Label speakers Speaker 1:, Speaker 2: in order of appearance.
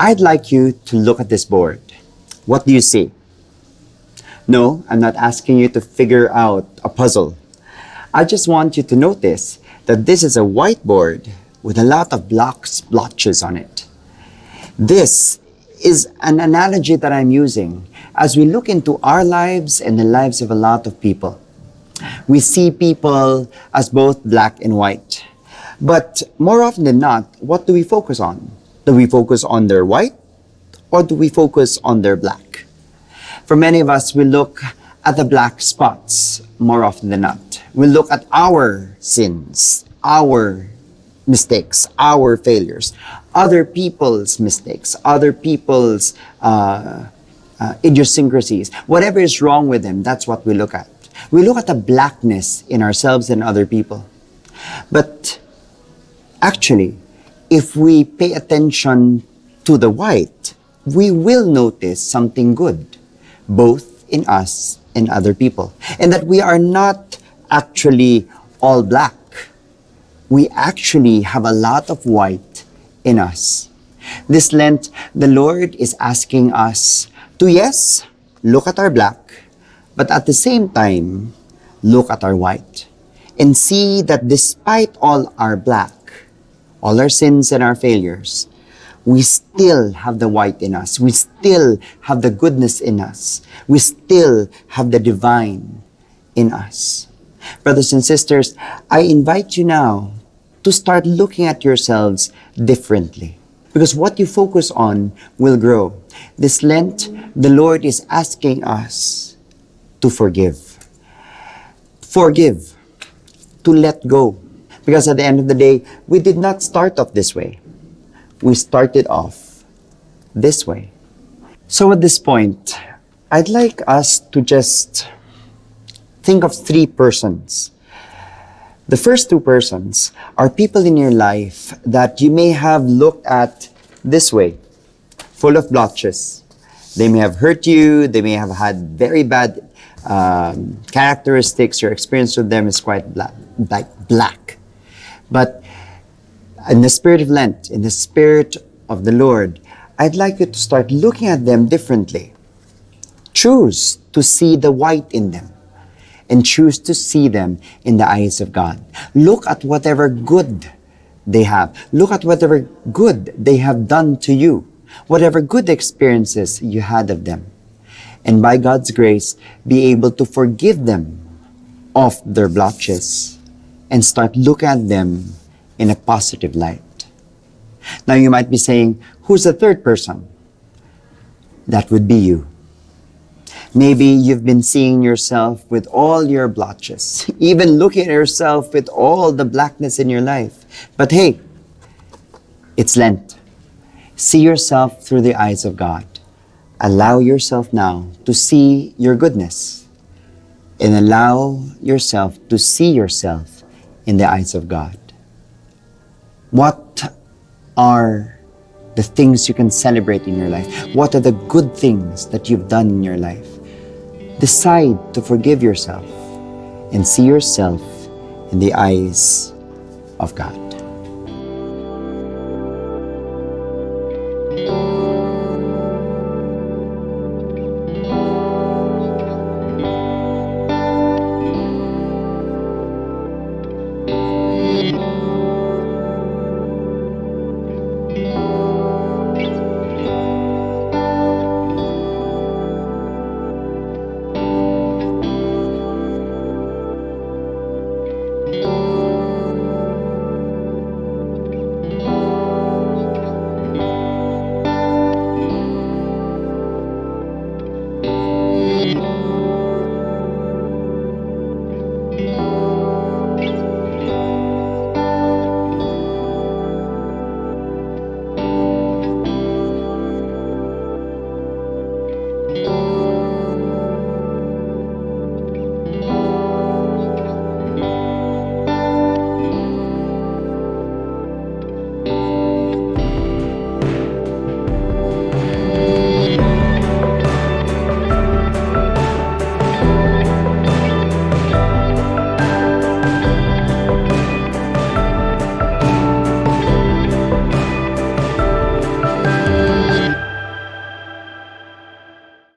Speaker 1: I'd like you to look at this board. What do you see? No, I'm not asking you to figure out a puzzle. I just want you to notice that this is a whiteboard with a lot of blotches on it. This is an analogy that I'm using as we look into our lives and the lives of a lot of people. We see people as both black and white. But more often than not, what do we focus on? Do we focus on their white or do we focus on their black? For many of us, we look at the black spots more often than not. We look at our sins, our mistakes, our failures, other people's mistakes, other people's idiosyncrasies. Whatever is wrong with them, that's what we look at. We look at the blackness in ourselves and other people. But actually, if we pay attention to the white, we will notice something good, both in us and other people. And that we are not actually all black. We actually have a lot of white in us. This Lent, the Lord is asking us to, yes, look at our black, but at the same time, look at our white and see that despite all our black, all our sins and our failures, we still have the white in us. We still have the goodness in us. We still have the divine in us. Brothers and sisters, I invite you now to start looking at yourselves differently. Because what you focus on will grow. This Lent, the Lord is asking us to forgive. Forgive. To let go. Because at the end of the day, we did not start off this way. We started off this way. So at this point, I'd like us to just think of three persons. The first two persons are people in your life that you may have looked at this way, full of blotches. They may have hurt you, they may have had very bad characteristics. Your experience with them is quite black. But in the spirit of Lent, in the spirit of the Lord, I'd like you to start looking at them differently. Choose to see the white in them and choose to see them in the eyes of God. Look at whatever good they have. Look at whatever good they have done to you, whatever good experiences you had of them. And by God's grace, be able to forgive them of their blotches and start looking at them in a positive light. Now you might be saying, who's the third person? That would be you. Maybe you've been seeing yourself with all your blotches, even looking at yourself with all the blackness in your life. But hey, it's Lent. See yourself through the eyes of God. Allow yourself now to see your goodness and allow yourself to see yourself in the eyes of God. What are the things you can celebrate in your life? What are the good things that you've done in your life? Decide to forgive yourself and see yourself in the eyes of God.